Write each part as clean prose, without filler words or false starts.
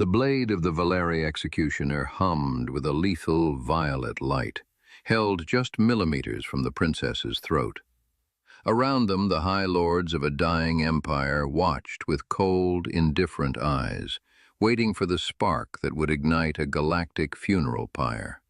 The blade of the Valeri executioner hummed with a lethal violet light, held just millimeters from the princess's throat. Around them, the high lords of a dying empire watched with cold, indifferent eyes, waiting for the spark that would ignite a galactic funeral pyre.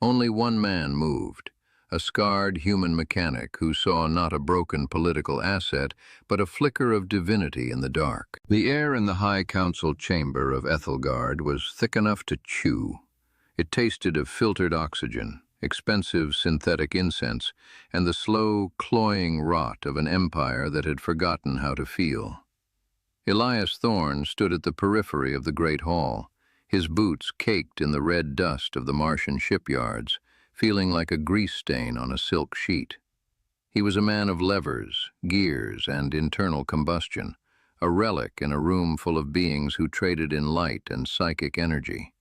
Only one man moved, a scarred human mechanic who saw not a broken political asset, but a flicker of divinity in the dark. The air in the High Council chamber of Ethelgard was thick enough to chew. It tasted of filtered oxygen, expensive synthetic incense, and the slow, cloying rot of an empire that had forgotten how to feel. Elias Thorne stood at the periphery of the great hall, his boots caked in the red dust of the Martian shipyards, feeling like a grease stain on a silk sheet. He was a man of levers, gears, and internal combustion, a relic in a room full of beings who traded in light and psychic energy.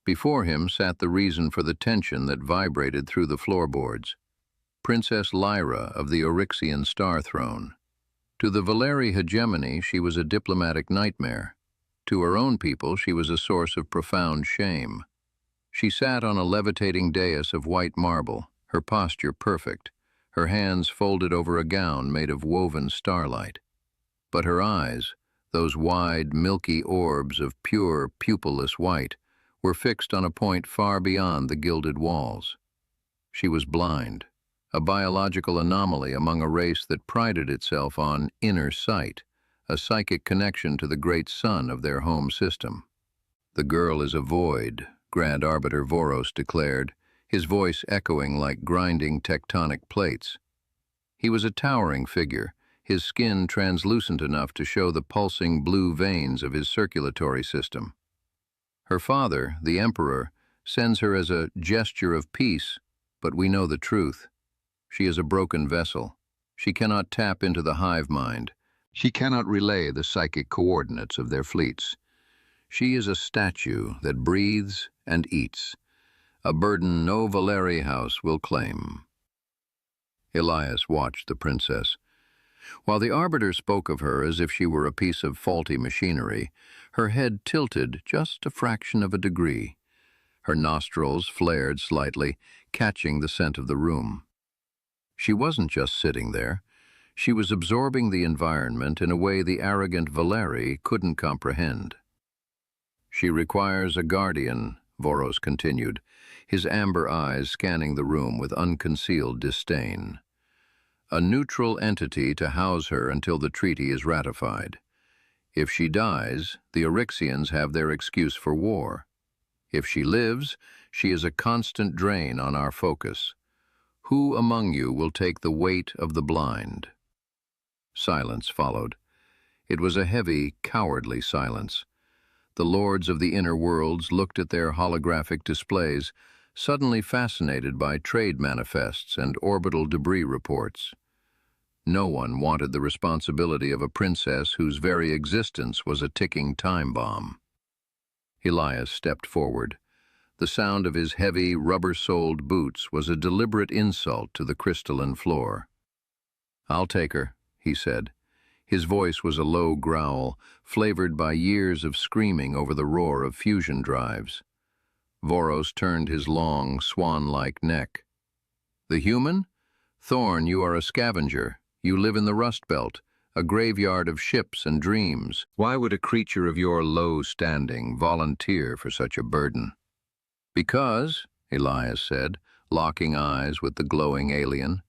Before him sat the reason for the tension that vibrated through the floorboards. Princess Lyra of the Oryxian Star Throne. To the Valeri hegemony, she was a diplomatic nightmare. To her own people, she was a source of profound shame. She sat on a levitating dais of white marble, her posture perfect, her hands folded over a gown made of woven starlight. But her eyes, those wide, milky orbs of pure, pupilless white, were fixed on a point far beyond the gilded walls. She was blind, a biological anomaly among a race that prided itself on inner sight, a psychic connection to the great sun of their home system. "The girl is a void," Grand Arbiter Voros declared, his voice echoing like grinding tectonic plates. He was a towering figure, his skin translucent enough to show the pulsing blue veins of his circulatory system. Her father, the Emperor, sends her as a gesture of peace, but we know the truth. She is a broken vessel. She cannot tap into the hive mind. She cannot relay the psychic coordinates of their fleets. She is a statue that breathes and eats, a burden no Valeri house will claim. Elias watched the princess. While the arbiter spoke of her as if she were a piece of faulty machinery, her head tilted just a fraction of a degree. Her nostrils flared slightly, catching the scent of the room. She wasn't just sitting there. She was absorbing the environment in a way the arrogant Valeri couldn't comprehend. "She requires a guardian," Voros continued, his amber eyes scanning the room with unconcealed disdain. "A neutral entity to house her until the treaty is ratified. If she dies, the Oryxians have their excuse for war. If she lives, she is a constant drain on our focus. Who among you will take the weight of the blind?" Silence followed. It was a heavy, cowardly silence. The lords of the inner worlds looked at their holographic displays, suddenly fascinated by trade manifests and orbital debris reports. No one wanted the responsibility of a princess whose very existence was a ticking time bomb. Elias stepped forward. The sound of his heavy, rubber-soled boots was a deliberate insult to the crystalline floor. "I'll take her," he said. His voice was a low growl, flavored by years of screaming over the roar of fusion drives. Voros turned his long, swan-like neck. "The human? Thorne, you are a scavenger. You live in the Rust Belt, a graveyard of ships and dreams. Why would a creature of your low standing volunteer for such a burden?" "Because," Elias said, locking eyes with the glowing alien,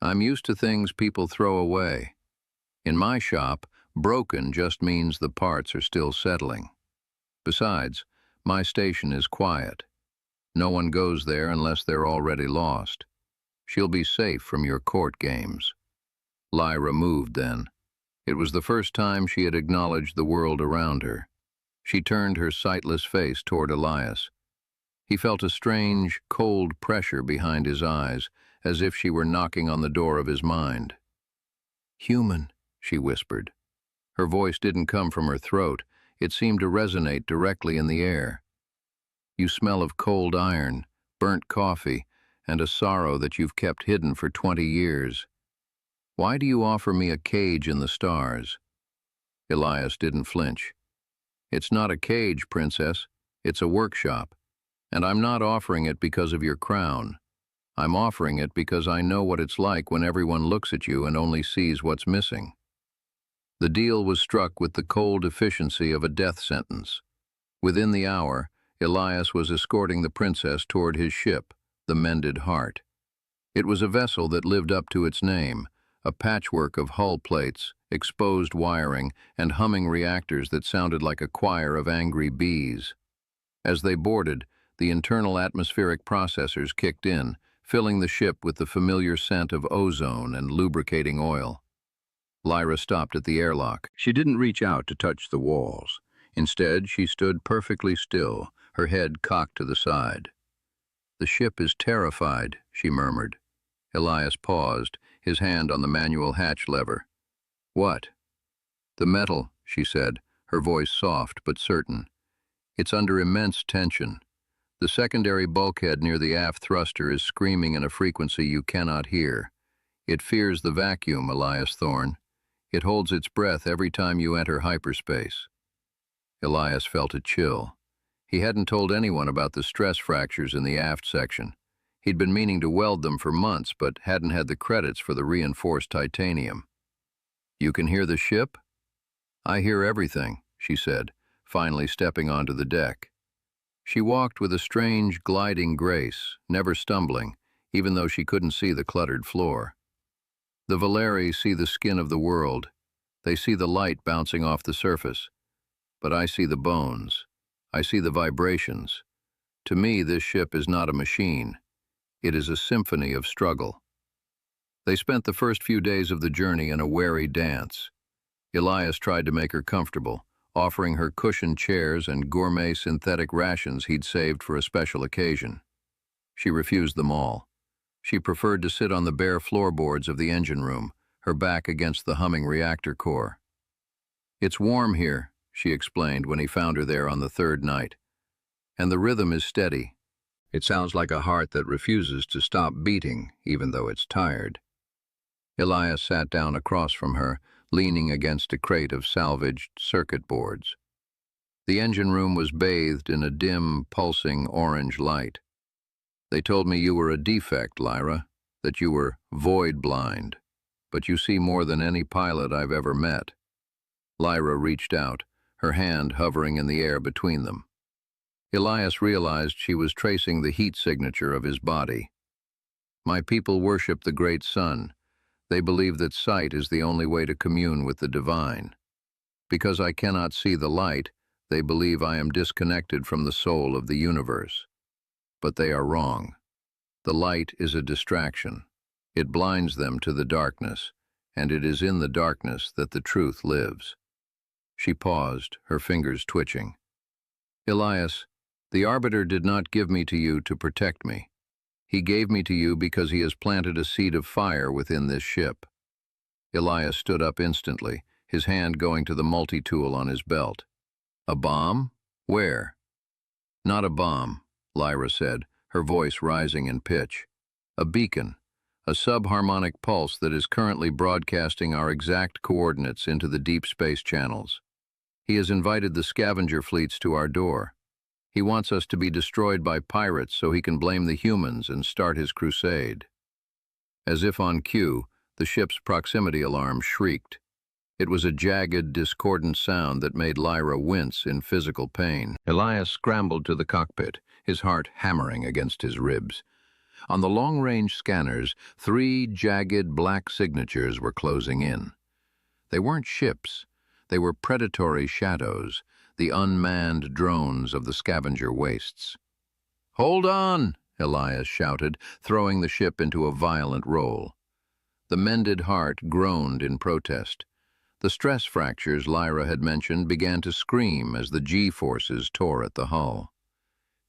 "I'm used to things people throw away. In my shop, broken just means the parts are still settling. Besides, my station is quiet. No one goes there unless they're already lost. She'll be safe from your court games." Lyra moved then. It was the first time she had acknowledged the world around her. She turned her sightless face toward Elias. He felt a strange, cold pressure behind his eyes, as if she were knocking on the door of his mind. "Human," she whispered. Her voice didn't come from her throat. It seemed to resonate directly in the air. "You smell of cold iron, burnt coffee, and a sorrow that you've kept hidden for 20 years. Why do you offer me a cage in the stars?" Elias didn't flinch. It's not a cage, Princess. It's a workshop. And I'm not offering it because of your crown. I'm offering it because I know what it's like when everyone looks at you and only sees what's missing. The deal was struck with the cold efficiency of a death sentence. Within the hour, Elias was escorting the princess toward his ship, the Mended Heart. It was a vessel that lived up to its name, a patchwork of hull plates, exposed wiring, and humming reactors that sounded like a choir of angry bees. As they boarded, the internal atmospheric processors kicked in, filling the ship with the familiar scent of ozone and lubricating oil. Lyra stopped at the airlock. She didn't reach out to touch the walls. Instead, she stood perfectly still, her head cocked to the side. "The ship is terrified," she murmured. Elias paused, his hand on the manual hatch lever. "What?" "The metal," she said, her voice soft but certain. "It's under immense tension. The secondary bulkhead near the aft thruster is screaming in a frequency you cannot hear. It fears the vacuum, Elias Thorne. It holds its breath every time you enter hyperspace." Elias felt a chill. He hadn't told anyone about the stress fractures in the aft section. He'd been meaning to weld them for months, but hadn't had the credits for the reinforced titanium. "You can hear the ship?" "I hear everything," she said, finally stepping onto the deck. She walked with a strange, gliding grace, never stumbling, even though she couldn't see the cluttered floor. "The Valeri see the skin of the world. They see the light bouncing off the surface. But I see the bones. I see the vibrations. To me, this ship is not a machine. It is a symphony of struggle." They spent the first few days of the journey in a wary dance. Elias tried to make her comfortable, offering her cushioned chairs and gourmet synthetic rations he'd saved for a special occasion. She refused them all. She preferred to sit on the bare floorboards of the engine room, her back against the humming reactor core. "It's warm here," she explained when he found her there on the third night. "And the rhythm is steady. It sounds like a heart that refuses to stop beating, even though it's tired." Elias sat down across from her, leaning against a crate of salvaged circuit boards. The engine room was bathed in a dim, pulsing orange light. "They told me you were a defect, Lyra, that you were void-blind, but you see more than any pilot I've ever met." Lyra reached out, her hand hovering in the air between them. Elias realized she was tracing the heat signature of his body. "My people worship the great sun. They believe that sight is the only way to commune with the divine. Because I cannot see the light, they believe I am disconnected from the soul of the universe. But they are wrong. The light is a distraction. It blinds them to the darkness, and it is in the darkness that the truth lives." She paused, her fingers twitching. "Elias, the Arbiter did not give me to you to protect me. He gave me to you because he has planted a seed of fire within this ship." Elias stood up instantly, his hand going to the multi-tool on his belt. "A bomb? Where?" "Not a bomb," Lyra said, her voice rising in pitch. "A beacon, a subharmonic pulse that is currently broadcasting our exact coordinates into the deep space channels. He has invited the scavenger fleets to our door. He wants us to be destroyed by pirates so he can blame the humans and start his crusade." As if on cue, the ship's proximity alarm shrieked. It was a jagged, discordant sound that made Lyra wince in physical pain. Elias scrambled to the cockpit, his heart hammering against his ribs. On the long-range scanners, 3 jagged black signatures were closing in. They weren't ships. They were predatory shadows, the unmanned drones of the scavenger wastes. "Hold on!" Elias shouted, throwing the ship into a violent roll. The Mended Heart groaned in protest. The stress fractures Lyra had mentioned began to scream as the G-forces tore at the hull.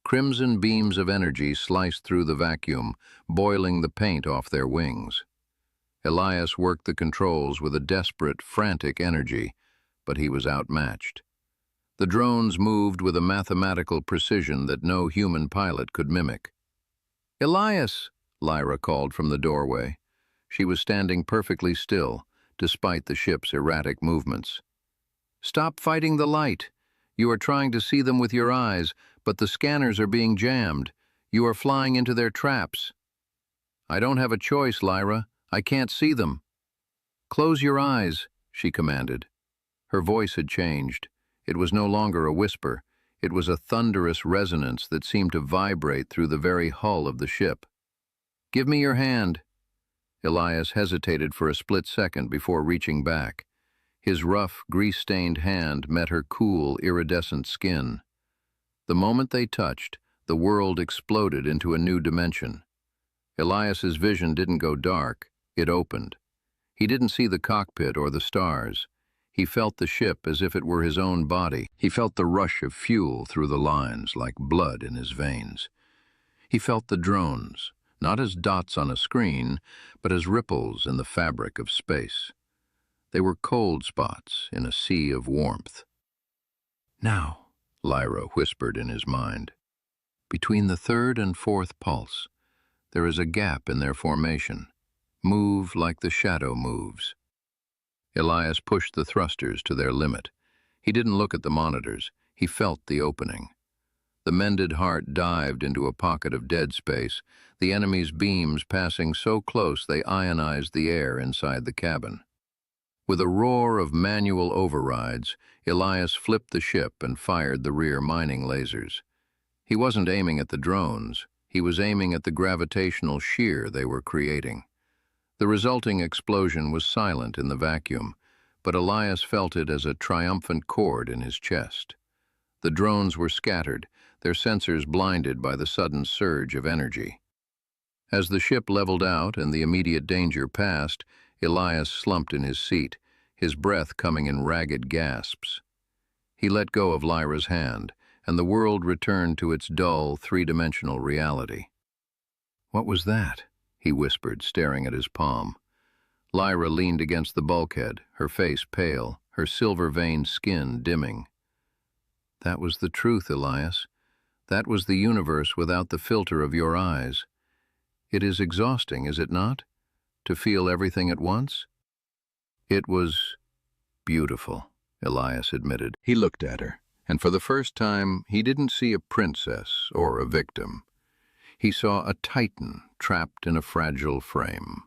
Crimson beams of energy sliced through the vacuum, boiling the paint off their wings. Elias worked the controls with a desperate, frantic energy, but he was outmatched. The drones moved with a mathematical precision that no human pilot could mimic. "Elias!" Lyra called from the doorway. She was standing perfectly still, despite the ship's erratic movements. "Stop fighting the light. You are trying to see them with your eyes, but the scanners are being jammed. You are flying into their traps. I don't have a choice, Lyra. I can't see them. Close your eyes, she commanded. Her voice had changed. It was no longer a whisper. It was a thunderous resonance that seemed to vibrate through the very hull of the ship. Give me your hand. Elias hesitated for a split second before reaching back. His rough, grease-stained hand met her cool, iridescent skin. The moment they touched, the world exploded into a new dimension. Elias's vision didn't go dark, it opened. He didn't see the cockpit or the stars. He felt the ship as if it were his own body. He felt the rush of fuel through the lines like blood in his veins. He felt the drones, not as dots on a screen, but as ripples in the fabric of space. They were cold spots in a sea of warmth. Now, Lyra whispered in his mind. Between the third and fourth pulse, there is a gap in their formation. Move like the shadow moves. Elias pushed the thrusters to their limit. He didn't look at the monitors. He felt the opening. The mended heart dived into a pocket of dead space, the enemy's beams passing so close they ionized the air inside the cabin. With a roar of manual overrides, Elias flipped the ship and fired the rear mining lasers. He wasn't aiming at the drones. He was aiming at the gravitational shear they were creating. The resulting explosion was silent in the vacuum, but Elias felt it as a triumphant chord in his chest. The drones were scattered, their sensors blinded by the sudden surge of energy. As the ship leveled out and the immediate danger passed, Elias slumped in his seat, his breath coming in ragged gasps. He let go of Lyra's hand, and the world returned to its dull, three-dimensional reality. "What was that?" he whispered, staring at his palm. Lyra leaned against the bulkhead, her face pale, her silver-veined skin dimming. "That was the truth, Elias. That was the universe without the filter of your eyes. It is exhausting, is it not, to feel everything at once?" "It was beautiful," Elias admitted. He looked at her, and for the first time he didn't see a princess or a victim. He saw a titan trapped in a fragile frame.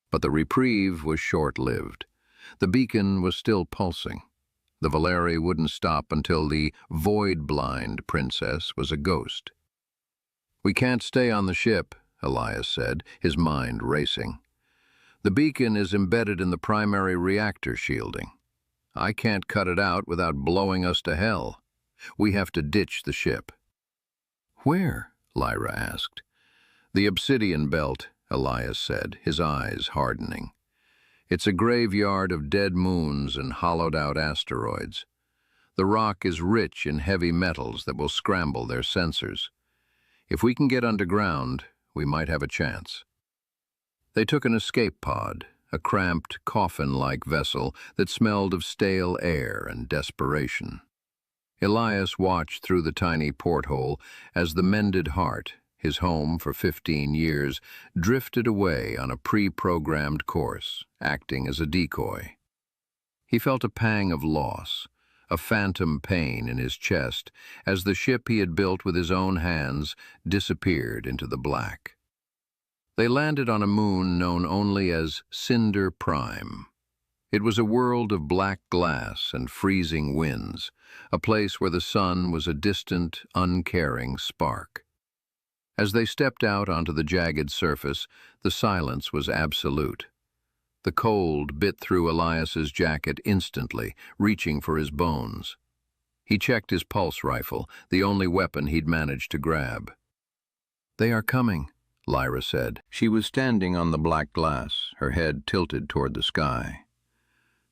But the reprieve was short-lived. The beacon was still pulsing. The Valeri wouldn't stop until the void-blind princess was a ghost. "We can't stay on the ship," Elias said, his mind racing. "The beacon is embedded in the primary reactor shielding. I can't cut it out without blowing us to hell. We have to ditch the ship." "Where?" Lyra asked. "The Obsidian Belt," Elias said, his eyes hardening. "It's a graveyard of dead moons and hollowed-out asteroids. The rock is rich in heavy metals that will scramble their sensors. If we can get underground, we might have a chance." They took an escape pod, a cramped, coffin-like vessel that smelled of stale air and desperation. Elias watched through the tiny porthole as the mended heart, his home for 15 years, drifted away on a pre-programmed course, acting as a decoy. He felt a pang of loss, a phantom pain in his chest, as the ship he had built with his own hands disappeared into the black. They landed on a moon known only as Cinder Prime. It was a world of black glass and freezing winds, a place where the sun was a distant, uncaring spark. As they stepped out onto the jagged surface, the silence was absolute. The cold bit through Elias's jacket instantly, reaching for his bones. He checked his pulse rifle, the only weapon he'd managed to grab. "They are coming," Lyra said. She was standing on the black glass, her head tilted toward the sky.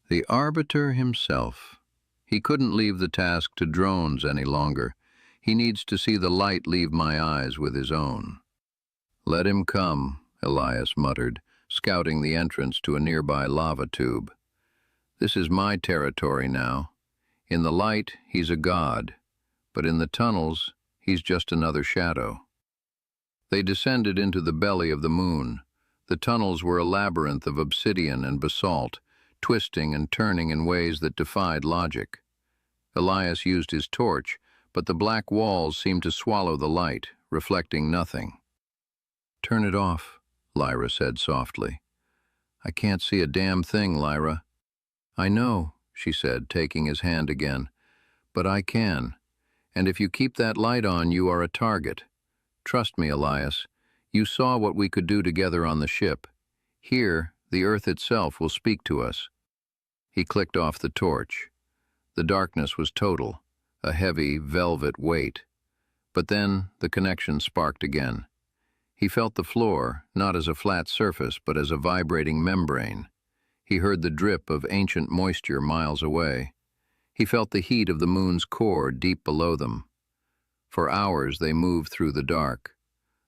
"The Arbiter himself. He couldn't leave the task to drones any longer. He needs to see the light leave my eyes with his own." "Let him come," Elias muttered, scouting the entrance to a nearby lava tube. "This is my territory now. In the light, he's a god, but in the tunnels, he's just another shadow." They descended into the belly of the moon. The tunnels were a labyrinth of obsidian and basalt, twisting and turning in ways that defied logic. Elias used his torch, but the black walls seemed to swallow the light, reflecting nothing. "Turn it off," Lyra said softly. "I can't see a damn thing, Lyra." "I know," she said, taking his hand again, "but I can. And if you keep that light on, you are a target. Trust me, Elias. You saw what we could do together on the ship. Here, the Earth itself will speak to us." He clicked off the torch. The darkness was total, a heavy, velvet weight. But then the connection sparked again. He felt the floor, not as a flat surface, but as a vibrating membrane. He heard the drip of ancient moisture miles away. He felt the heat of the moon's core deep below them. For hours they moved through the dark.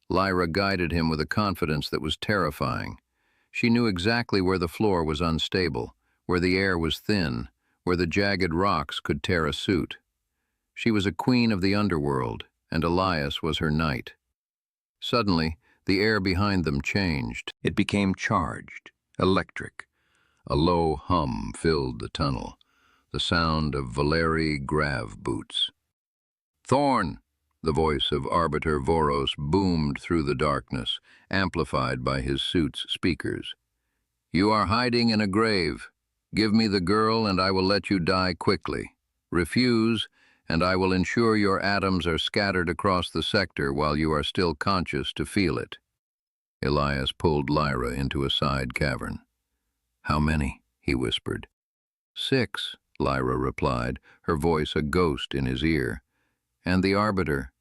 Lyra guided him with a confidence that was terrifying. She knew exactly where the floor was unstable, where the air was thin, where the jagged rocks could tear a suit. She was a queen of the underworld, and Elias was her knight. Suddenly, the air behind them changed. It became charged, electric. A low hum filled the tunnel, the sound of Valeri grav boots. "Thorn!" The voice of Arbiter Voros boomed through the darkness, amplified by his suit's speakers. "You are hiding in a grave. Give me the girl and I will let you die quickly. Refuse, and I will ensure your atoms are scattered across the sector while you are still conscious to feel it." Elias pulled Lyra into a side cavern. "How many?" he whispered. "6, Lyra replied, her voice a ghost in his ear. "And the Arbiter.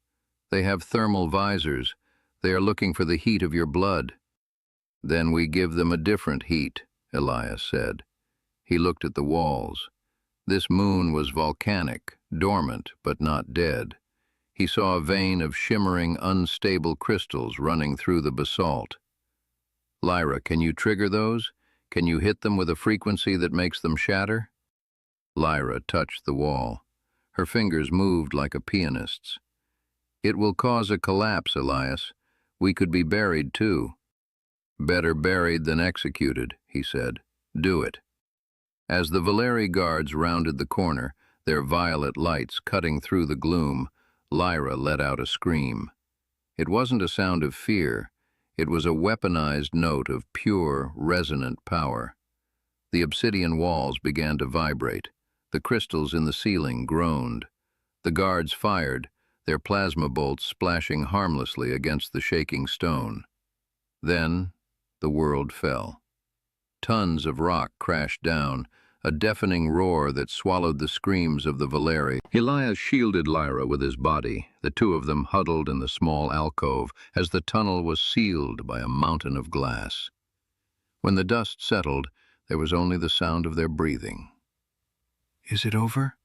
They have thermal visors. They are looking for the heat of your blood." "Then we give them a different heat," Elias said. He looked at the walls. This moon was volcanic, dormant, but not dead. He saw a vein of shimmering, unstable crystals running through the basalt. "Lyra, can you trigger those? Can you hit them with a frequency that makes them shatter?" Lyra touched the wall. Her fingers moved like a pianist's. "It will cause a collapse, Elias. We could be buried, too." "Better buried than executed," he said. "Do it." As the Valeri guards rounded the corner, their violet lights cutting through the gloom, Lyra let out a scream. It wasn't a sound of fear. It was a weaponized note of pure, resonant power. The obsidian walls began to vibrate. The crystals in the ceiling groaned. The guards fired, their plasma bolts splashing harmlessly against the shaking stone. Then the world fell. Tons of rock crashed down, a deafening roar that swallowed the screams of the Valeri. Elias shielded Lyra with his body, the two of them huddled in the small alcove as the tunnel was sealed by a mountain of glass. When the dust settled, there was only the sound of their breathing. "Is it over?"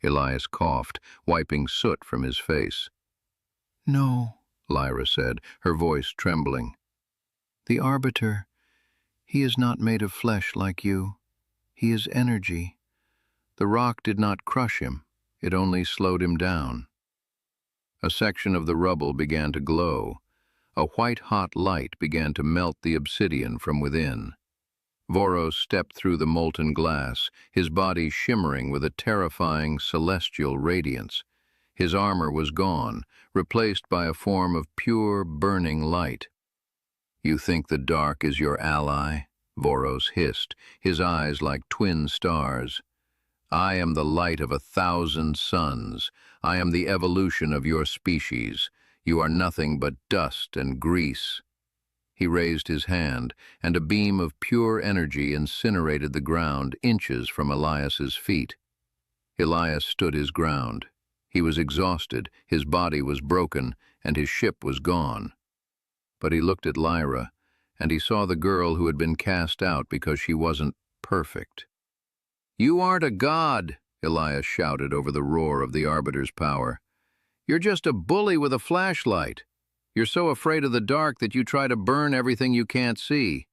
Elias coughed, wiping soot from his face. "No," Lyra said, her voice trembling. "The Arbiter, he is not made of flesh like you. He is energy. The rock did not crush him, it only slowed him down." A section of the rubble began to glow. A white-hot light began to melt the obsidian from within. Voros stepped through the molten glass, his body shimmering with a terrifying celestial radiance. His armor was gone, replaced by a form of pure, burning light. "You think the dark is your ally?" Voros hissed, his eyes like twin stars. "I am the light of 1,000 suns. I am the evolution of your species. You are nothing but dust and grease." He raised his hand, and a beam of pure energy incinerated the ground inches from Elias's feet. Elias stood his ground. He was exhausted, his body was broken, and his ship was gone. But he looked at Lyra, and he saw the girl who had been cast out because she wasn't perfect. "You aren't a god," Elias shouted over the roar of the Arbiter's power. "You're just a bully with a flashlight. You're so afraid of the dark that you try to burn everything you can't see."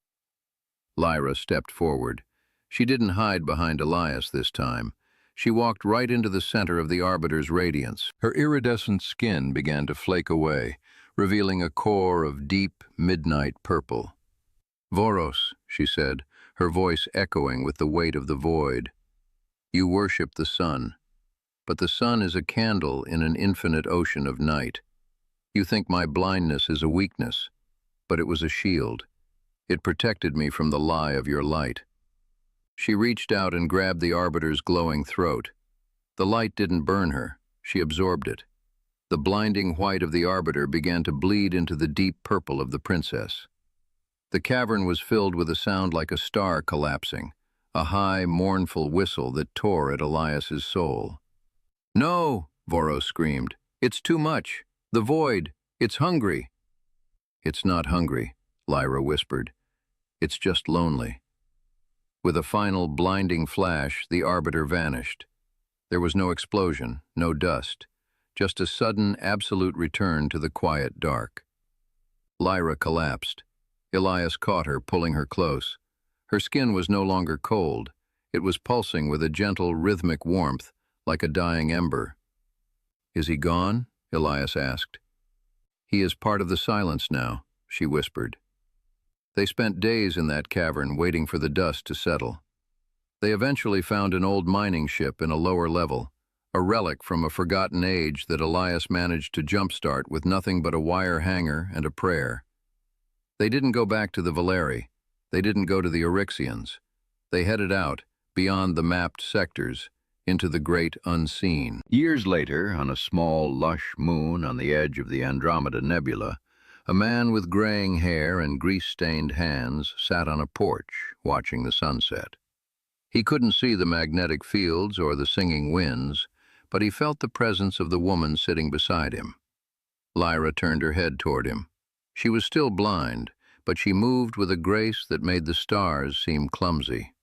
Lyra stepped forward. She didn't hide behind Elias this time. She walked right into the center of the Arbiter's radiance. Her iridescent skin began to flake away, revealing a core of deep, midnight purple. "Voros," she said, her voice echoing with the weight of the void. "You worship the sun, but the sun is a candle in an infinite ocean of night. You think my blindness is a weakness, but it was a shield. It protected me from the lie of your light." She reached out and grabbed the Arbiter's glowing throat. The light didn't burn her. She absorbed it. The blinding white of the Arbiter began to bleed into the deep purple of the princess. The cavern was filled with a sound like a star collapsing, a high, mournful whistle that tore at Elias's soul. "No!" Voros screamed. "It's too much. The void. It's hungry." "It's not hungry," Lyra whispered. "It's just lonely." With a final blinding flash, the Arbiter vanished. There was no explosion, no dust, just a sudden, absolute return to the quiet dark. Lyra collapsed. Elias caught her, pulling her close. Her skin was no longer cold. It was pulsing with a gentle, rhythmic warmth, like a dying ember. "Is he gone?" Elias asked. "He is part of the silence now," she whispered. They spent days in that cavern waiting for the dust to settle. They eventually found an old mining ship in a lower level, a relic from a forgotten age that Elias managed to jumpstart with nothing but a wire hanger and a prayer. They didn't go back to the Valeri. They didn't go to the Eryxians. They headed out, beyond the mapped sectors, into the great unseen. Years later, on a small, lush moon on the edge of the Andromeda Nebula, a man with graying hair and grease-stained hands sat on a porch, watching the sunset. He couldn't see the magnetic fields or the singing winds, but he felt the presence of the woman sitting beside him. Lyra turned her head toward him. She was still blind, but she moved with a grace that made the stars seem clumsy.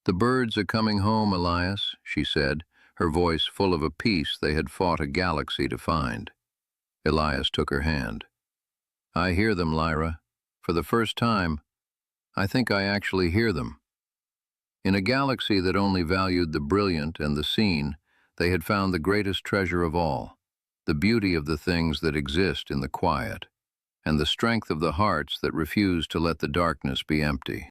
"The birds are coming home, Elias," she said, her voice full of a peace they had fought a galaxy to find. Elias took her hand. "I hear them, Lyra. For the first time, I think I actually hear them." In a galaxy that only valued the brilliant and the seen, they had found the greatest treasure of all, the beauty of the things that exist in the quiet, and the strength of the hearts that refuse to let the darkness be empty.